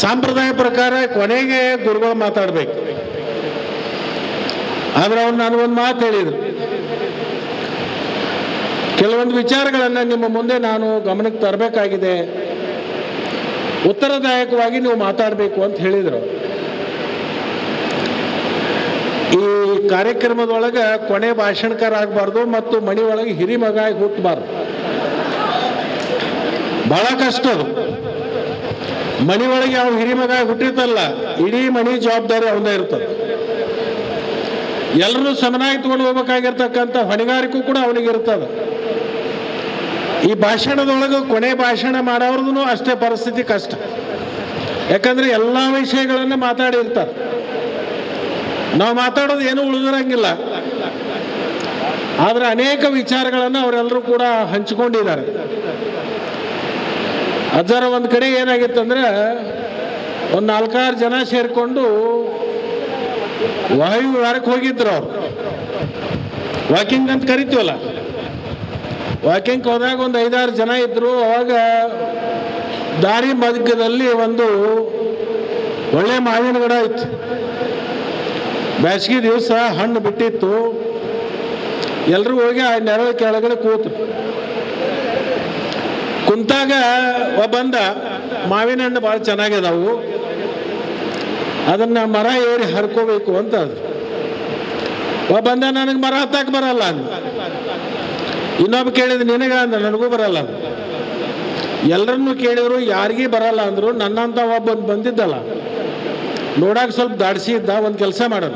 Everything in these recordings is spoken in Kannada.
ಸಂಪ್ರದಾಯ ಪ್ರಕಾರ ಕೊನೆಗೆ ಗುರುಗಳು ಮಾತಾಡಬೇಕು. ಆದ್ರೆ ಅವ್ರು ನಾನು ಒಂದು ಮಾತು ಹೇಳಿದ್ರು, ಕೆಲವೊಂದು ವಿಚಾರಗಳನ್ನು ನಿಮ್ಮ ಮುಂದೆ ನಾನು ಗಮನಕ್ಕೆ ತರಬೇಕಾಗಿದೆ, ಉತ್ತರದಾಯಕವಾಗಿ ನೀವು ಮಾತಾಡಬೇಕು ಅಂತ ಹೇಳಿದರು. ಈ ಕಾರ್ಯಕ್ರಮದೊಳಗೆ ಕೊನೆ ಭಾಷಣಕಾರ ಆಗಬಾರ್ದು ಮತ್ತು ಮನೆ ಒಳಗೆ ಹಿರಿ ಮಗ ಆಗಿ ಹುಟ್ಟಬಾರ್ದು. ಬಹಳ ಕಷ್ಟ ಅದು. ಮನೆ ಒಳಗೆ ಯಾವ ಹಿರಿ ಮಗ ಹುಟ್ಟಿರ್ತಲ್ಲ, ಇಡೀ ಮನೆ ಜವಾಬ್ದಾರಿ ಅವನೇ ಇರ್ತದೆ. ಎಲ್ಲರೂ ಸಮನಾಗಿ ತಗೊಂಡು ಹೋಗ್ಬೇಕಾಗಿರ್ತಕ್ಕಂಥ ಹೊಣೆಗಾರಿಕೆ ಕೂಡ ಅವನಿಗೆ ಇರ್ತದೆ. ಈ ಭಾಷಣದೊಳಗೆ ಕೊನೆ ಭಾಷಣ ಮಾಡೋರ್ದು ಅಷ್ಟೇ ಪರಿಸ್ಥಿತಿ ಕಷ್ಟ. ಯಾಕಂದ್ರೆ ಎಲ್ಲ ವಿಷಯಗಳನ್ನು ಮಾತಾಡಿರ್ತಾರೆ. ನಾವು ಮಾತಾಡೋದು ಏನೂ ಉಳಿದಿರಂಗಿಲ್ಲ. ಆದರೆ ಅನೇಕ ವಿಚಾರಗಳನ್ನು ಅವರೆಲ್ಲರೂ ಕೂಡ ಹಂಚಿಕೊಂಡಿದ್ದಾರೆ. ಅದರ ಒಂದು ಕಡೆ ಏನಾಗಿತ್ತಂದ್ರೆ, ಒಂದು 4-6 ಜನ ಸೇರಿಕೊಂಡು ವಾಯುವಿಹಾರಕ್ಕೆ ಹೋಗಿದ್ರು. ಅವರು ವಾಕಿಂಗ್ ಅಂತ ಕರಿತೀವಲ್ಲ, ವಾಕಿಂಗ್ ಹೋದಾಗ ಒಂದು 5-6 ಜನ ಇದ್ದರು. ಅವಾಗ ದಾರಿ ಮಧ್ಯದಲ್ಲಿ ಒಂದು ಒಳ್ಳೆ ಮಾವಿನ ಗಿಡ ಇತ್ತು. ಬೇಸಿಗೆ ದಿವಸ ಹಣ್ಣು ಬಿಟ್ಟಿತ್ತು. ಎಲ್ಲರೂ ಹೋಗಿ ಆ ನೆರಳು ಕೆಳಗಡೆ ಕುಂತಾಗ ಬಂದ ಮಾವಿನ ಹಣ್ಣು ಭಾಳ ಚೆನ್ನಾಗಿದಾವು, ಅದನ್ನು ಮರ ಏರಿ ಹರ್ಕೋಬೇಕು ಅಂತ. ಅದು ಬಂದ, ನನಗೆ ಮರ ಹತ್ತಕ್ಕೆ ಬರಲ್ಲ ಅಂದ. ಇನ್ನೊಬ್ಬ ಕೇಳಿದ, ನಿನಗ ಅಂದ, ನನಗೂ ಬರಲ್ಲ ಅಂದ. ಎಲ್ಲರನ್ನೂ ಕೇಳಿದ್ರು, ಯಾರಿಗೂ ಬರಲ್ಲ ಅಂದರು. ನನ್ನಂತ ಒಬ್ಬ ಬಂದಿದ್ದಲ್ಲ, ನೋಡಾಕ ಸ್ವಲ್ಪ ದಾಡಿಸಿ ಇದ್ದ. ಒಂದು ಕೆಲಸ ಮಾಡೋಣ,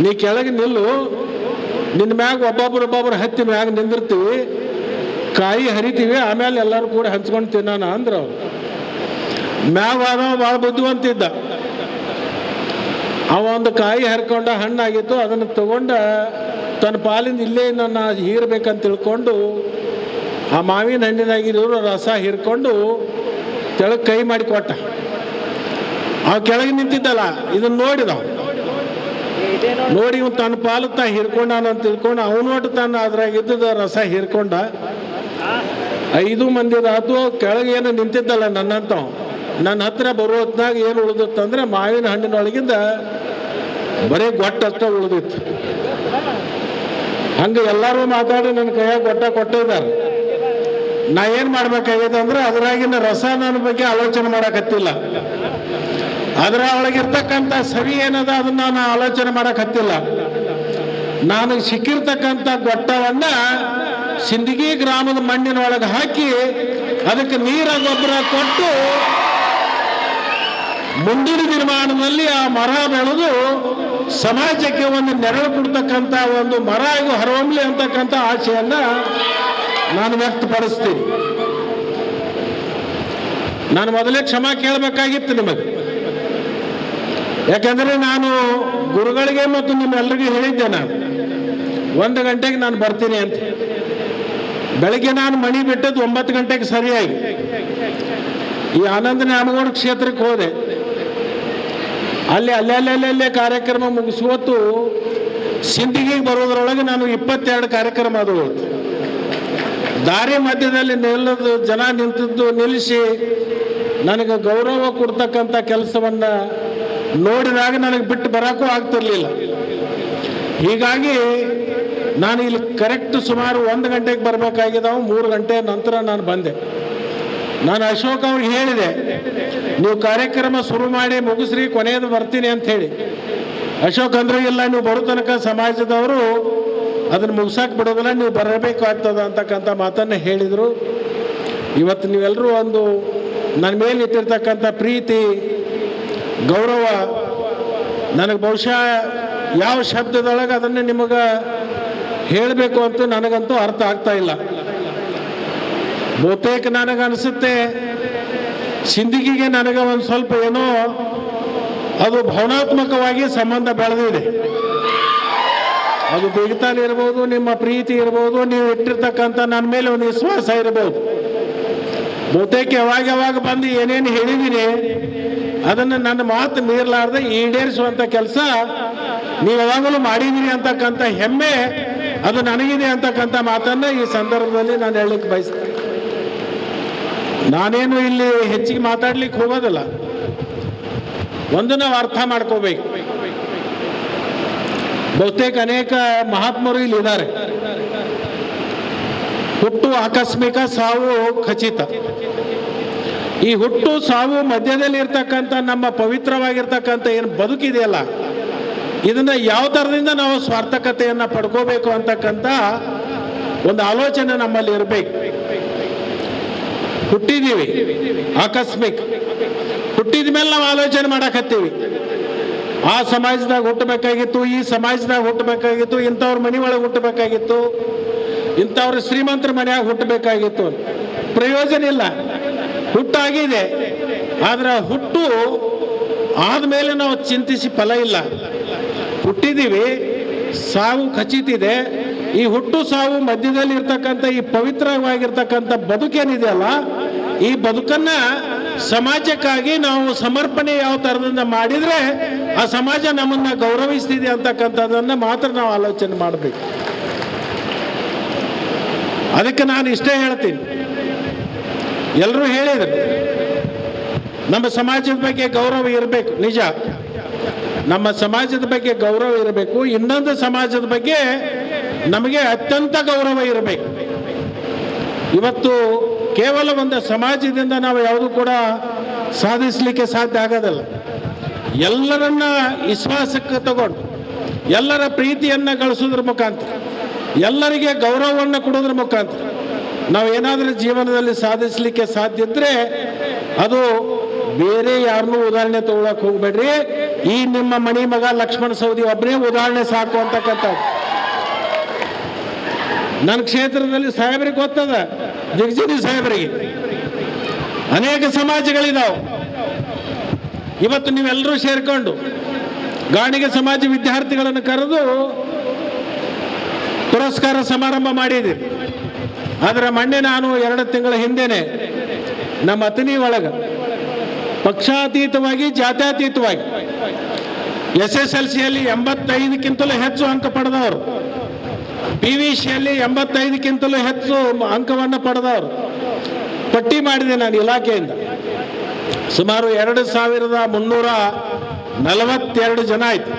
ನೀ ಕೆಳಗೆ ನಿಲ್ಲು, ನಿನ್ನ ಮ್ಯಾಗ ಒಬ್ಬೊಬ್ರು ಹತ್ತಿ ಮ್ಯಾಗ ನಿಂದಿರ್ತೀವಿ, ಕಾಯಿ ಹರಿತೀವಿ, ಆಮೇಲೆ ಎಲ್ಲರೂ ಕೂಡ ಹಂಚ್ಕೊಂಡು ತಿನ್ನೋಣ ಅಂದ್ರು. ಅವ್ರು ಮ್ಯಾಗ ಆದವ ಭಾಳ ಬುದ್ಧಿವಂತಿದ್ದ. ಅವ ಒಂದು ಕಾಯಿ ಹರ್ಕೊಂಡ, ಹಣ್ಣಾಗಿತ್ತು, ಅದನ್ನು ತಗೊಂಡ ತನ್ನ ಪಾಲಿಂದ ಇಲ್ಲೇ ನನ್ನ ಹೀರ್ಬೇಕಂತ ತಿಳ್ಕೊಂಡು ಆ ಮಾವಿನ ಹಣ್ಣಿನಾಗಿರೋರು ರಸ ಹೀರ್ಕೊಂಡು ಕೆಳಗೆ ಕೈ ಮಾಡಿ ಕೊಟ್ಟ. ಅವ ಕೆಳಗೆ ನಿಂತಿದ್ದಲ್ಲ, ಇದನ್ನು ನೋಡಿದ. ನೋಡಿ ಇವ್ ತನ್ನ ಪಾಲು ಹೀರ್ಕೊಂಡಾನ ಅಂತ ತಿಳ್ಕೊಂಡು ಅವನೊಟ್ಟು ತಾನು ಅದ್ರಾಗಿದ್ದ ರಸ ಹೀರ್ಕೊಂಡ. 5 ಮಂದಿದಾತು. ಕೆಳಗೆ ಏನು ನಿಂತಿದ್ದಲ್ಲ ನನ್ನಂತ, ನನ್ನ ಹತ್ರ ಬರೋ ಹೊತ್ನಾಗ ಏನು ಉಳಿದಿತ್ತಂದ್ರೆ ಮಾವಿನ ಹಣ್ಣಿನೊಳಗಿಂದ ಬರೀ ಗೊಟ್ಟಷ್ಟ ಉಳಿದಿತ್ತು. ಹಂಗೆ ಎಲ್ಲರೂ ಮಾತಾಡಿ ನನ್ನ ಕೈಯಾಗ ಕೊಟ್ಟಿದ್ದಾರೆ. ನಾ ಏನು ಮಾಡ್ಬೇಕಾಗಿದೆ ಅಂದ್ರೆ, ಅದ್ರಾಗಿನ ರಸ ನನ್ನ ಬಗ್ಗೆ ಆಲೋಚನೆ ಮಾಡಕತ್ತಿಲ್ಲ, ಅದರ ಒಳಗಿರ್ತಕ್ಕಂಥ ಸರಿ ಏನದ ಅದನ್ನ ನಾನು ಆಲೋಚನೆ ಮಾಡಕತ್ತಿಲ್ಲ. ನಾನು ಸಿಕ್ಕಿರ್ತಕ್ಕಂಥ ಗೊಟ್ಟವನ್ನ ಸಿಂದಗಿ ಗ್ರಾಮದ ಮಣ್ಣಿನೊಳಗೆ ಹಾಕಿ ಅದಕ್ಕೆ ನೀರ ಗೊಬ್ಬರ ಕೊಟ್ಟು ಮುಂದಿನ ನಿರ್ಮಾಣದಲ್ಲಿ ಆ ಮರ ಬೆಳೆದು ಸಮಾಜಕ್ಕೆ ಒಂದು ನೆರಳು ಕೊಡ್ತಕ್ಕಂಥ ಒಂದು ಮರ ಆಗಿ ಹೊರಹೊಮ್ಮಲಿ ಅಂತಕ್ಕಂಥ ಆಶೆಯನ್ನ ನಾನು ವ್ಯಕ್ತಪಡಿಸ್ತೀನಿ. ನಾನು ಮೊದಲೇ ಕ್ಷಮಾ ಕೇಳಬೇಕಾಗಿತ್ತು ನಿಮಗೆ. ಯಾಕಂದರೆ ನಾನು ಗುರುಗಳಿಗೆ ಮತ್ತು ನಿಮ್ಮೆಲ್ಲರಿಗೂ ಹೇಳಿದ್ದೆ, ನಾನು 1 ಗಂಟೆಗೆ ನಾನು ಬರ್ತೀನಿ ಅಂತ. ಬೆಳಗ್ಗೆ ನಾನು ಮಣಿ ಬಿಟ್ಟದ್ದು 9 ಗಂಟೆಗೆ ಸರಿಯಾಗಿ ಈ ಆನಂದ ನ್ಯಾಮಗೌಡ ಕ್ಷೇತ್ರಕ್ಕೆ ಹೋದೆ. ಅಲ್ಲೇ ಕಾರ್ಯಕ್ರಮ ಮುಗಿಸುವತ್ತು ಸಿಂದಗಿಗೆ ಬರೋದ್ರೊಳಗೆ ನಾನು 22 ಕಾರ್ಯಕ್ರಮ ಅದು ಹೋಯ್ತು. ದಾರಿ ಮಧ್ಯದಲ್ಲಿ ಜನ ನಿಂತಿದ್ದು ನಿಲ್ಲಿಸಿ ನನಗೆ ಗೌರವ ಕೊಡ್ತಕ್ಕಂಥ ಕೆಲಸವನ್ನು ನೋಡಿದಾಗ ನನಗೆ ಬಿಟ್ಟು ಬರೋಕ್ಕೂ ಆಗ್ತಿರ್ಲಿಲ್ಲ. ಹೀಗಾಗಿ ನಾನು ಇಲ್ಲಿ ಕರೆಕ್ಟ್ ಸುಮಾರು 1 ಗಂಟೆಗೆ ಬರಬೇಕಾಗಿದ್ದಾವೆ. 3 ಗಂಟೆ ನಂತರ ನಾನು ಬಂದೆ. ನಾನು ಅಶೋಕ್ ಅವ್ರಿಗೆ ಹೇಳಿದೆ, ನೀವು ಕಾರ್ಯಕ್ರಮ ಶುರು ಮಾಡಿ ಮುಗಿಸ್ರಿ, ಕೊನೆಯದು ಬರ್ತೀನಿ ಅಂತ ಹೇಳಿ. ಅಶೋಕ್ ಅಂದ್ರೆ, ಇಲ್ಲ ನೀವು ಬರೋ ತನಕ ಸಮಾಜದವರು ಅದನ್ನು ಮುಗಿಸಕ್ಕೆ ಬಿಡೋದಿಲ್ಲ, ನೀವು ಬರಬೇಕಾಗ್ತದ ಅಂತಕ್ಕಂಥ ಮಾತನ್ನು ಹೇಳಿದರು. ಇವತ್ತು ನೀವೆಲ್ಲರೂ ಒಂದು ನನ್ನ ಮೇಲೆ ಇಟ್ಟಿರ್ತಕ್ಕಂಥ ಪ್ರೀತಿ, ಗೌರವ, ನನಗೆ ಬಹುಶಃ ಯಾವ ಶಬ್ದದೊಳಗೆ ಅದನ್ನು ನಿಮಗೆ ಹೇಳಬೇಕು ಅಂತ ನನಗಂತೂ ಅರ್ಥ ಆಗ್ತಾ ಇಲ್ಲ. ಬಹುತೇಕ ನನಗನ್ಸುತ್ತೆ ಸಿಂದಗಿಗೆ ನನಗೆ ಒಂದು ಸ್ವಲ್ಪ ಏನೋ ಅದು ಭಾವನಾತ್ಮಕವಾಗಿ ಸಂಬಂಧ ಬೆಳೆದಿದೆ. ಅದು ಬಿಗುತಾನ ಇರ್ಬೋದು, ನಿಮ್ಮ ಪ್ರೀತಿ ಇರ್ಬೋದು, ನೀವು ಇಟ್ಟಿರ್ತಕ್ಕಂಥ ನನ್ನ ಮೇಲೆ ಒಂದು ವಿಶ್ವಾಸ ಇರ್ಬೋದು. ಬಹುತೇಕ ಯಾವಾಗ ಬಂದು ಏನೇನು ಹೇಳಿದ್ದೀನಿ ಅದನ್ನು ನನ್ನ ಮಾತು ಮೀರಲಾರ್ದೆ ಈಡೇರಿಸುವಂಥ ಕೆಲಸ ನೀವು ಯಾವಾಗಲೂ ಮಾಡಿದ್ದೀರಿ ಅಂತಕ್ಕಂಥ ಹೆಮ್ಮೆ ಅದು ನನಗಿದೆ ಅಂತಕ್ಕಂಥ ಮಾತನ್ನು ಈ ಸಂದರ್ಭದಲ್ಲಿ ನಾನು ಹೇಳಲಿಕ್ಕೆ ಬಯಸ್ತೇನೆ. ನಾನೇನು ಇಲ್ಲಿ ಹೆಚ್ಚಿಗೆ ಮಾತಾಡ್ಲಿಕ್ಕೆ ಹೋಗೋದಿಲ್ಲ. ಒಂದು ನಾವು ಅರ್ಥ ಮಾಡ್ಕೋಬೇಕು, ಬಹುತೇಕ ಅನೇಕ ಮಹಾತ್ಮರು ಇಲ್ಲಿ ಇದ್ದಾರೆ. ಹುಟ್ಟು ಆಕಸ್ಮಿಕ, ಸಾವು ಖಚಿತ. ಈ ಹುಟ್ಟು ಸಾವು ಮಧ್ಯದಲ್ಲಿ ಇರ್ತಕ್ಕಂಥ ನಮ್ಮ ಪವಿತ್ರವಾಗಿರ್ತಕ್ಕಂಥ ಏನು ಬದುಕಿದೆಯಲ್ಲ, ಇದನ್ನ ಯಾವ ಥರದಿಂದ ನಾವು ಸ್ವಾರ್ಥಕತೆಯನ್ನು ಪಡ್ಕೋಬೇಕು ಅಂತಕ್ಕಂಥ ಒಂದು ಆಲೋಚನೆ ನಮ್ಮಲ್ಲಿ ಇರಬೇಕು. ಹುಟ್ಟಿದ್ದೀವಿ ಆಕಸ್ಮಿಕ, ಹುಟ್ಟಿದ ಮೇಲೆ ನಾವು ಆಲೋಚನೆ ಮಾಡಕತ್ತೀವಿ, ಆ ಸಮಾಜದಾಗ ಹುಟ್ಟಬೇಕಾಗಿತ್ತು, ಈ ಸಮಾಜದಾಗ ಹುಟ್ಟಬೇಕಾಗಿತ್ತು, ಇಂಥವ್ರ ಮನೆ ಒಳಗೆ ಹುಟ್ಟಬೇಕಾಗಿತ್ತು, ಇಂಥವ್ರ ಶ್ರೀಮಂತರ ಮನೆಯಾಗ ಹುಟ್ಟಬೇಕಾಗಿತ್ತು. ಪ್ರಯೋಜನ ಇಲ್ಲ. ಹುಟ್ಟಾಗಿದೆ, ಆದ್ರೆ ಹುಟ್ಟು ಆದಮೇಲೆ ನಾವು ಚಿಂತಿಸಿ ಫಲ ಇಲ್ಲ. ಹುಟ್ಟಿದ್ದೀವಿ, ಸಾವು ಖಚಿತಿದೆ. ಈ ಹುಟ್ಟು ಸಾವು ಮಧ್ಯದಲ್ಲಿ ಇರ್ತಕ್ಕಂಥ ಈ ಪವಿತ್ರವಾಗಿರ್ತಕ್ಕಂಥ ಬದುಕೇನಿದೆಯಲ್ಲ, ಈ ಬದುಕನ್ನ ಸಮಾಜಕ್ಕಾಗಿ ನಾವು ಸಮರ್ಪಣೆ ಯಾವ ಥರದಿಂದ ಮಾಡಿದರೆ ಆ ಸಮಾಜ ನಮ್ಮನ್ನು ಗೌರವಿಸ್ತಿದೆ ಅಂತಕ್ಕಂಥದ್ದನ್ನು ಮಾತ್ರ ನಾವು ಆಲೋಚನೆ ಮಾಡಬೇಕು. ಅದಕ್ಕೆ ನಾನು ಇಷ್ಟೇ ಹೇಳ್ತೀನಿ, ಎಲ್ಲರೂ ಹೇಳಿದರು ನಮ್ಮ ಸಮಾಜದ ಬಗ್ಗೆ ಗೌರವ ಇರಬೇಕು, ನಿಜ, ನಮ್ಮ ಸಮಾಜದ ಬಗ್ಗೆ ಗೌರವ ಇರಬೇಕು. ಇನ್ನೊಂದು ಸಮಾಜದ ಬಗ್ಗೆ ನಮಗೆ ಅತ್ಯಂತ ಗೌರವ ಇರಬೇಕು. ಇವತ್ತು ಕೇವಲ ಒಂದು ಸಮಾಜದಿಂದ ನಾವು ಯಾವುದು ಕೂಡ ಸಾಧಿಸಲಿಕ್ಕೆ ಸಾಧ್ಯ ಆಗೋದಿಲ್ಲ. ಎಲ್ಲರನ್ನ ವಿಶ್ವಾಸಕ್ಕೆ ತಗೊಂಡು, ಎಲ್ಲರ ಪ್ರೀತಿಯನ್ನು ಗಳಿಸೋದ್ರ ಮುಖಾಂತರ, ಎಲ್ಲರಿಗೆ ಗೌರವವನ್ನು ಕೊಡೋದ್ರ ಮುಖಾಂತರ ನಾವು ಏನಾದರೂ ಜೀವನದಲ್ಲಿ ಸಾಧಿಸಲಿಕ್ಕೆ ಸಾಧ್ಯ ಇದ್ದರೆ ಅದು ಬೇರೆ ಯಾರನ್ನೂ ಉದಾಹರಣೆ ತಗೊಳಕ್ಕೆ ಹೋಗ್ಬೇಡ್ರಿ. ಈ ನಿಮ್ಮ ಮಣಿ ಮಗ ಲಕ್ಷ್ಮಣ ಸವದಿ ಒಬ್ಬರೇ ಉದಾಹರಣೆ ಸಾಕು ಅಂತಕ್ಕಂಥ. ನನ್ನ ಕ್ಷೇತ್ರದಲ್ಲಿ ಸಾಹೇಬರಿಗೆ ಗೊತ್ತದ, ಜಗಜೀವಿ ಸಾಹೇಬರಿಗೆ ಅನೇಕ ಸಮಾಜಗಳಿದಾವೆ. ಇವತ್ತು ನೀವೆಲ್ಲರೂ ಸೇರ್ಕೊಂಡು ಗಾಣಿಗೆ ಸಮಾಜ ವಿದ್ಯಾರ್ಥಿಗಳನ್ನು ಕರೆದು ಪುರಸ್ಕಾರ ಸಮಾರಂಭ ಮಾಡಿದ್ದೀರಿ. ಆದರೆ ಮೊನ್ನೆ ನಾನು 2 ತಿಂಗಳ ಹಿಂದೆನೆ ನಮ್ಮ ಅತನಿ ಒಳಗೆ ಪಕ್ಷಾತೀತವಾಗಿ, ಜಾತ್ಯತೀತವಾಗಿ SSLCಯಲ್ಲಿ 85ಕ್ಕಿಂತಲೂ ಹೆಚ್ಚು ಅಂಕ ಪಡೆದವರು, PVCಯಲ್ಲಿ 85ಕ್ಕಿಂತಲೂ ಹೆಚ್ಚು ಅಂಕವನ್ನು ಪಡೆದವರು ಪಟ್ಟಿ ಮಾಡಿದೆ ನಾನು ಇಲಾಖೆಯಿಂದ. ಸುಮಾರು 2342 ಜನ ಆಯ್ತು.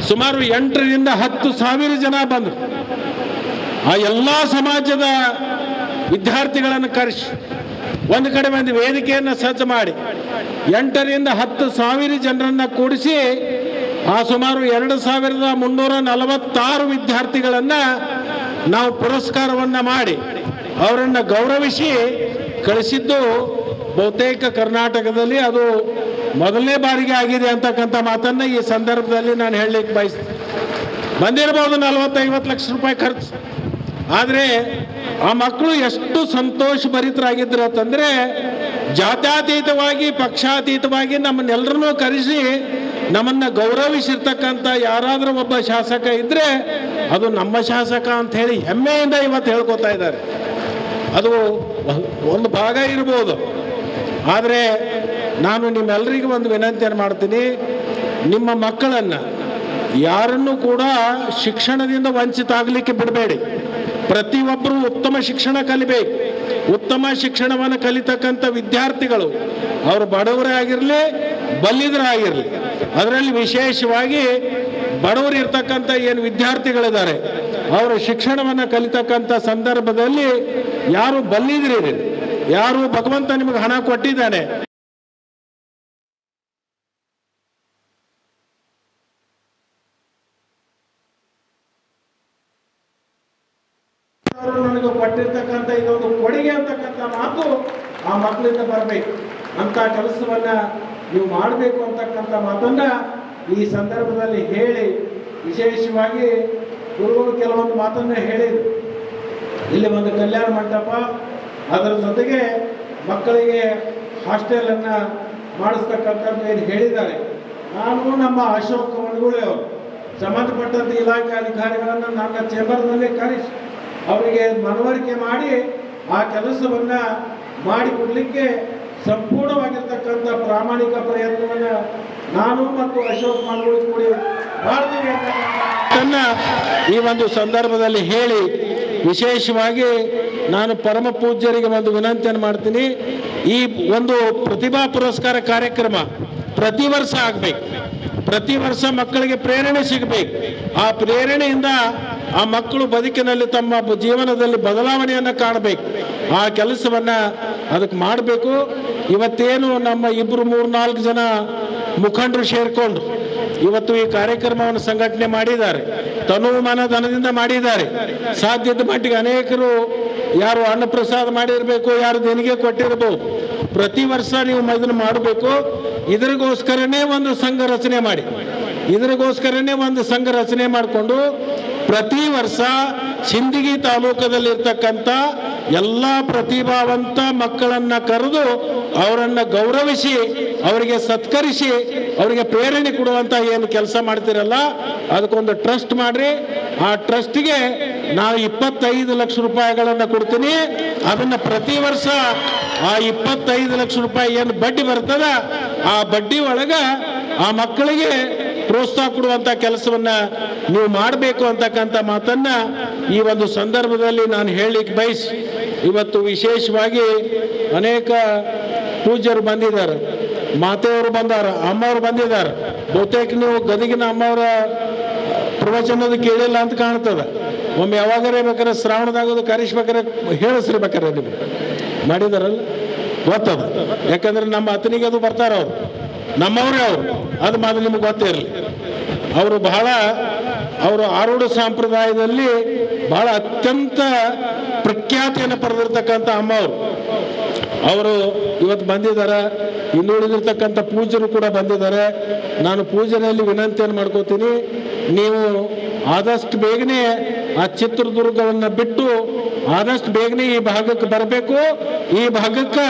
ಸುಮಾರು 8ರಿಂದ 10,000 ಜನ ಬಂದರು. ಆ ಎಲ್ಲ ಸಮಾಜದ ವಿದ್ಯಾರ್ಥಿಗಳನ್ನು ಕರೆಸಿ ಒಂದು ಕಡೆ ಒಂದು ವೇದಿಕೆಯನ್ನು ಸಜ್ಜು ಮಾಡಿ 8ರಿಂದ 10,000 ಜನರನ್ನು ಕೂಡಿಸಿ ಆ ಸುಮಾರು 2346 ವಿದ್ಯಾರ್ಥಿಗಳನ್ನು ನಾವು ಪುರಸ್ಕಾರವನ್ನು ಮಾಡಿ ಅವರನ್ನು ಗೌರವಿಸಿ ಕಳಿಸಿದ್ದು ಬಹುತೇಕ ಕರ್ನಾಟಕದಲ್ಲಿ ಅದು ಮೊದಲನೇ ಬಾರಿಗೆ ಆಗಿದೆ ಅಂತಕ್ಕಂಥ ಮಾತನ್ನು ಈ ಸಂದರ್ಭದಲ್ಲಿ ನಾನು ಹೇಳಲಿಕ್ಕೆ ಬಯಸ್ತೀನಿ. ಬಂದಿರಬಹುದು 40-50 ಲಕ್ಷ ರೂಪಾಯಿ ಖರ್ಚು, ಆದರೆ ಆ ಮಕ್ಕಳು ಎಷ್ಟು ಸಂತೋಷ ಭರಿತರಾಗಿದ್ರು ಅಂತಂದರೆ ಜಾತ್ಯತೀತವಾಗಿ, ಪಕ್ಷಾತೀತವಾಗಿ ನಮ್ಮನ್ನೆಲ್ಲರನ್ನೂ ಕರೆಸಿ ನಮ್ಮನ್ನು ಗೌರವಿಸಿರ್ತಕ್ಕಂಥ ಯಾರಾದರೂ ಒಬ್ಬ ಶಾಸಕ ಇದ್ದರೆ ಅದು ನಮ್ಮ ಶಾಸಕ ಅಂತ ಹೇಳಿ ಹೆಮ್ಮೆಯಿಂದ ಇವತ್ತು ಹೇಳ್ಕೊತಾ ಇದ್ದಾರೆ. ಅದು ಒಂದು ಭಾಗ ಇರ್ಬೋದು. ಆದರೆ ನಾನು ನಿಮ್ಮೆಲ್ಲರಿಗೂ ಒಂದು ವಿನಂತಿಯನ್ನು ಮಾಡ್ತೀನಿ, ನಿಮ್ಮ ಮಕ್ಕಳನ್ನು ಯಾರನ್ನೂ ಕೂಡ ಶಿಕ್ಷಣದಿಂದ ವಂಚಿತ ಆಗಲಿಕ್ಕೆ ಬಿಡಬೇಡಿ. ಪ್ರತಿಯೊಬ್ಬರೂ ಉತ್ತಮ ಶಿಕ್ಷಣ ಕಲಿಬೇಕು. ಉತ್ತಮ ಶಿಕ್ಷಣವನ್ನು ಕಲಿತಕ್ಕಂಥ ವಿದ್ಯಾರ್ಥಿಗಳು ಅವರು ಬಡವರೇ ಆಗಿರಲಿ, ಬಲ್ಲಿದರಾಗಿರಲಿ, ಅದರಲ್ಲಿ ವಿಶೇಷವಾಗಿ ಬಡವರು ಇರ್ತಕ್ಕಂಥ ಏನು ವಿದ್ಯಾರ್ಥಿಗಳಿದ್ದಾರೆ ಅವರು ಶಿಕ್ಷಣವನ್ನು ಕಲಿತಕ್ಕಂಥ ಸಂದರ್ಭದಲ್ಲಿ ಯಾರು ಬಲ್ಲಿದ್ರಿ, ಯಾರು ಭಗವಂತ ನಿಮಗೆ ಹಣ ಕೊಟ್ಟಿದ್ದಾನೆ, ನನಗೆ ಕೊಟ್ಟಿರ್ತಕ್ಕಂಥ ಇದೊಂದು ಕೊಡುಗೆ ಅಂತಕ್ಕಂಥ ಮಾತು ಆ ಮಕ್ಕಳಿಂದ ಬರಬೇಕು. ಅಂತ ಕೆಲಸವನ್ನ ನೀವು ಮಾಡಬೇಕು ಅಂತಕ್ಕಂಥ ಮಾತನ್ನ ಈ ಸಂದರ್ಭದಲ್ಲಿ ಹೇಳಿ, ವಿಶೇಷವಾಗಿ ಗುರುಗಳು ಕೆಲವೊಂದು ಮಾತನ್ನ ಹೇಳಿದರು. ಇಲ್ಲಿ ಒಂದು ಕಲ್ಯಾಣ ಮಂಟಪ, ಅದರ ಜೊತೆಗೆ ಮಕ್ಕಳಿಗೆ ಹಾಸ್ಟೆಲನ್ನು ಮಾಡಿಸ್ತಕ್ಕಂಥದ್ದು ಏನು ಹೇಳಿದ್ದಾರೆ. ನಾನು ನಮ್ಮ ಅಶೋಕ್ ಮನಗುಳಿ ಅವರು ಸಂಬಂಧಪಟ್ಟಂಥ ಇಲಾಖೆ ಅಧಿಕಾರಿಗಳನ್ನು ನನ್ನ ಚೇಂಬರ್ನಲ್ಲಿ ಕರೆಸಿ ಅವರಿಗೆ ಮನವರಿಕೆ ಮಾಡಿ ಆ ಕೆಲಸವನ್ನು ಮಾಡಿಕೊಡ್ಲಿಕ್ಕೆ ಸಂಪೂರ್ಣವಾಗಿರ್ತಕ್ಕಂಥ ಪ್ರಾಮಾಣಿಕ ಪ್ರಯತ್ನವನ್ನು ನಾನು ಮತ್ತು ಅಶೋಕ್ ಮನಗುಳಿ ಕೂಡಿ ಮಾಡ್ತೀವಿ ಅಂತ ಈ ಒಂದು ಸಂದರ್ಭದಲ್ಲಿ ಹೇಳಿ, ವಿಶೇಷವಾಗಿ ನಾನು ಪರಮ ಪೂಜ್ಯರಿಗೆ ಒಂದು ವಿನಂತಿಯನ್ನು ಮಾಡ್ತೀನಿ. ಈ ಒಂದು ಪ್ರತಿಭಾ ಪುರಸ್ಕಾರ ಕಾರ್ಯಕ್ರಮ ಪ್ರತಿ ವರ್ಷ ಆಗಬೇಕು. ಪ್ರತಿ ವರ್ಷ ಮಕ್ಕಳಿಗೆ ಪ್ರೇರಣೆ ಸಿಗಬೇಕು. ಆ ಪ್ರೇರಣೆಯಿಂದ ಆ ಮಕ್ಕಳು ಬದುಕಿನಲ್ಲಿ ತಮ್ಮ ಜೀವನದಲ್ಲಿ ಬದಲಾವಣೆಯನ್ನು ಕಾಣಬೇಕು. ಆ ಕೆಲಸವನ್ನು ಅದಕ್ಕೆ ಮಾಡಬೇಕು. ಇವತ್ತೇನು ನಮ್ಮ 2-3-4 ಜನ ಮುಖಂಡರು ಸೇರಿಕೊಂಡು ಇವತ್ತು ಈ ಕಾರ್ಯಕ್ರಮವನ್ನು ಸಂಘಟನೆ ಮಾಡಿದ್ದಾರೆ. ತನು ಮನ ಧನದಿಂದ ಮಾಡಿದ್ದಾರೆ. ಸಾಧ್ಯದ ಮಟ್ಟಿಗೆ ಅನೇಕರು ಯಾರು ಅನ್ನಪ್ರಸಾದ ಮಾಡಿರಬೇಕು, ಯಾರು ದೇಣಿಗೆ ಕೊಟ್ಟಿರಬಹುದು. ಪ್ರತಿ ವರ್ಷ ನೀವು ಇದನ್ನು ಮಾಡಬೇಕು. ಇದರಿಗೋಸ್ಕರನೇ ಒಂದು ಸಂಘ ರಚನೆ ಮಾಡಿ, ಇದರಿಗೋಸ್ಕರನೇ ಒಂದು ಸಂಘ ರಚನೆ ಮಾಡಿಕೊಂಡು ಪ್ರತಿ ವರ್ಷ ಸಿಂದಗಿ ತಾಲೂಕದಲ್ಲಿರ್ತಕ್ಕಂಥ ಎಲ್ಲ ಪ್ರತಿಭಾವಂತ ಮಕ್ಕಳನ್ನು ಕರೆದು ಅವರನ್ನು ಗೌರವಿಸಿ, ಅವರಿಗೆ ಸತ್ಕರಿಸಿ, ಅವರಿಗೆ ಪ್ರೇರಣೆ ಕೊಡುವಂಥ ಏನು ಕೆಲಸ ಮಾಡ್ತಿರಲ್ಲ ಅದಕ್ಕೊಂದು ಟ್ರಸ್ಟ್ ಮಾಡಿರಿ. ಆ ಟ್ರಸ್ಟ್ಗೆ ನಾವು 25 ಲಕ್ಷ ರೂಪಾಯಿಗಳನ್ನು ಕೊಡ್ತೀನಿ. ಅದನ್ನು ಪ್ರತಿ ವರ್ಷ ಆ 25 ಲಕ್ಷ ರೂಪಾಯಿ ಏನು ಬಡ್ಡಿ ಬರ್ತದ ಆ ಬಡ್ಡಿ ಒಳಗೆ ಆ ಮಕ್ಕಳಿಗೆ ಪ್ರೋತ್ಸಾಹ ಕೊಡುವಂಥ ಕೆಲಸವನ್ನು ನೀವು ಮಾಡಬೇಕು ಅಂತಕ್ಕಂಥ ಮಾತನ್ನು ಈ ಒಂದು ಸಂದರ್ಭದಲ್ಲಿ ನಾನು ಹೇಳಲಿಕ್ಕೆ ಬಯಸಿ, ಇವತ್ತು ವಿಶೇಷವಾಗಿ ಅನೇಕ ಪೂಜ್ಯರು ಬಂದಿದ್ದಾರೆ, ಮಾತೆಯವರು ಬಂದಾರ, ಅಮ್ಮವರು ಬಂದಿದ್ದಾರೆ. ಬಹುತೇಕ ನೀವು ಗದಗಿನ ಅಮ್ಮವರ ಪ್ರವಚನದ ಕೇಳಿಲ್ಲ ಅಂತ ಕಾಣ್ತದೆ. ಒಮ್ಮೆ ಯಾವಾಗರೇ ಬೇಕಾದ್ರೆ ಶ್ರಾವಣದಾಗೋದು ಕರೆಸ್ಬೇಕಾರೆ ಹೇಳಿಸ್ರಿಬೇಕಾರೆ ನಿಮಗೆ ಮಾಡಿದಾರಲ್ಲ ಗೊತ್ತದ. ಯಾಕಂದ್ರೆ ನಮ್ಮ ಅತನಿಗೆ ಅದು ಬರ್ತಾರ, ಅವರು ನಮ್ಮವರೇ ಅವರು, ಅದು ಮಾತ್ರ ನಿಮ್ಗೆ ಗೊತ್ತೇ ಇರಲಿ. ಅವರು ಆರೂಢ ಸಂಪ್ರದಾಯದಲ್ಲಿ ಬಹಳ ಅತ್ಯಂತ ಪ್ರಖ್ಯಾತಿಯನ್ನು ಪಡೆದಿರ್ತಕ್ಕಂಥ ಅಮ್ಮ ಅವರು ಇವತ್ತು ಬಂದಿದ್ದಾರೆ. ಇನ್ನುಳಿದಿರ್ತಕ್ಕಂಥ ಪೂಜ್ಯರು ಕೂಡ ಬಂದಿದ್ದಾರೆ. ನಾನು ಪೂಜೆಯಲ್ಲಿ ವಿನಂತಿಯನ್ನು ಮಾಡ್ಕೋತೀನಿ, ನೀವು ಆದಷ್ಟು ಬೇಗನೆ ಆ ಚಿತ್ರದುರ್ಗವನ್ನು ಬಿಟ್ಟು ಆದಷ್ಟು ಬೇಗನೆ ಈ ಭಾಗಕ್ಕೆ ಬರಬೇಕು. ಈ ಭಾಗಕ್ಕೆ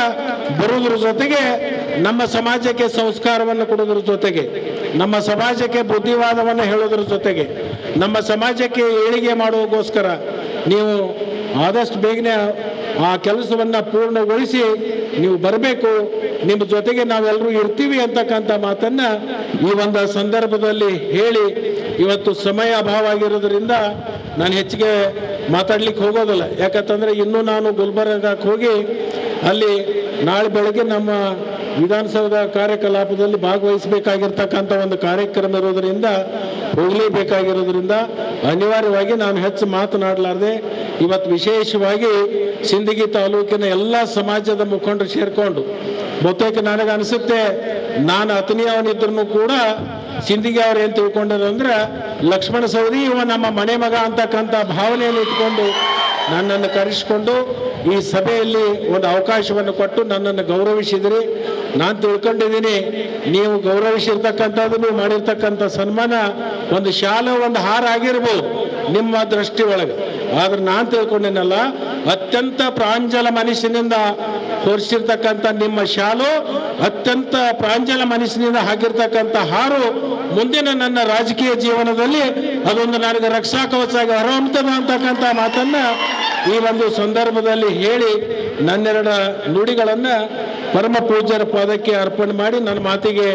ಬರೋದ್ರ ಜೊತೆಗೆ ನಮ್ಮ ಸಮಾಜಕ್ಕೆ ಸಂಸ್ಕಾರವನ್ನು ಕೊಡೋದ್ರ ಜೊತೆಗೆ, ನಮ್ಮ ಸಮಾಜಕ್ಕೆ ಬುದ್ಧಿವಾದವನ್ನು ಹೇಳೋದ್ರ ಜೊತೆಗೆ, ನಮ್ಮ ಸಮಾಜಕ್ಕೆ ಏಳಿಗೆ ಮಾಡುವಗೋಸ್ಕರ ನೀವು ಆದಷ್ಟು ಬೇಗನೆ ಆ ಕೆಲಸವನ್ನು ಪೂರ್ಣಗೊಳಿಸಿ ನೀವು ಬರಬೇಕು. ನಿಮ್ಮ ಜೊತೆಗೆ ನಾವೆಲ್ಲರೂ ಇರ್ತೀವಿ ಅಂತಕ್ಕಂಥ ಮಾತನ್ನು ಈ ಒಂದು ಸಂದರ್ಭದಲ್ಲಿ ಹೇಳಿ, ಇವತ್ತು ಸಮಯ ಅಭಾವ ಆಗಿರೋದ್ರಿಂದ ನಾನು ಹೆಚ್ಚಿಗೆ ಮಾತಾಡ್ಲಿಕ್ಕೆ ಹೋಗೋದಿಲ್ಲ. ಯಾಕಂತಂದರೆ ಇನ್ನೂ ನಾನು ಗುಲ್ಬರ್ಗಕ್ಕೆ ಹೋಗಿ ಅಲ್ಲಿ ನಾಳೆ ಬೆಳಗ್ಗೆ ನಮ್ಮ ವಿಧಾನಸೌಧ ಕಾರ್ಯಕಲಾಪದಲ್ಲಿ ಭಾಗವಹಿಸಬೇಕಾಗಿರ್ತಕ್ಕಂಥ ಒಂದು ಕಾರ್ಯಕ್ರಮ ಇರೋದರಿಂದ ಹೋಗಲೇಬೇಕಾಗಿರೋದ್ರಿಂದ ಅನಿವಾರ್ಯವಾಗಿ ನಾನು ಹೆಚ್ಚು ಮಾತನಾಡಲಾರ್ದೆ ಇವತ್ತು ವಿಶೇಷವಾಗಿ ಸಿಂದಗಿ ತಾಲೂಕಿನ ಎಲ್ಲ ಸಮಾಜದ ಮುಖಂಡರು ಸೇರಿಕೊಂಡು, ಬಹುತೇಕ ನನಗೆ ಅನಿಸುತ್ತೆ ನಾನು ಅತನಿಯವನಿದ್ರೂ ಕೂಡ ಸಿಂದಗಿ ಅವ್ರು ಏನು ತಿಳ್ಕೊಂಡ್ರೆ ಲಕ್ಷ್ಮಣ ಸವದಿ ಇವ ನಮ್ಮ ಮನೆ ಮಗ ಅಂತಕ್ಕಂಥ ಭಾವನೆಯನ್ನು ಇಟ್ಕೊಂಡು ನನ್ನನ್ನು ಕರೆಸಿಕೊಂಡು ಈ ಸಭೆಯಲ್ಲಿ ಒಂದು ಅವಕಾಶವನ್ನು ಕೊಟ್ಟು ನನ್ನನ್ನು ಗೌರವಿಸಿದ್ರಿ. ನಾನು ತಿಳ್ಕೊಂಡಿದ್ದೀನಿ ನೀವು ಗೌರವಿಸಿರ್ತಕ್ಕಂಥದ್ದು, ನೀವು ಮಾಡಿರ್ತಕ್ಕಂಥ ಸನ್ಮಾನ ಒಂದು ಶಾಲೆ ಒಂದು ಹಾರ ಆಗಿರ್ಬೋದು ನಿಮ್ಮ ದೃಷ್ಟಿ ಒಳಗೆ. ಆದ್ರೆ ನಾನು ತಿಳ್ಕೊಂಡಿನಲ್ಲ, ಅತ್ಯಂತ ಪ್ರಾಂಜಲ ಮನಸ್ಸಿನಿಂದ ಹೊರಿಸಿರ್ತಕ್ಕಂಥ ನಿಮ್ಮ ಶಾಲು, ಅತ್ಯಂತ ಪ್ರಾಂಜಲ ಮನಸ್ಸಿನಿಂದ ಹಾಕಿರ್ತಕ್ಕಂಥ ಹಾರು ಮುಂದಿನ ನನ್ನ ರಾಜಕೀಯ ಜೀವನದಲ್ಲಿ ಅದೊಂದು ನನಗೆ ರಕ್ಷಾ ಕವಚಾಗಿ ಹೊರಹೊಮ್ಮುತ್ತದೆ ಅಂತಕ್ಕಂಥ ಮಾತನ್ನು ಈ ಒಂದು ಸಂದರ್ಭದಲ್ಲಿ ಹೇಳಿ ನನ್ನೆರಡು ನುಡಿಗಳನ್ನು ಪರಮ ಪೂಜ್ಯರ ಪಾದಕ್ಕೆ ಅರ್ಪಣೆ ಮಾಡಿ ನನ್ನ ಮಾತಿಗೆ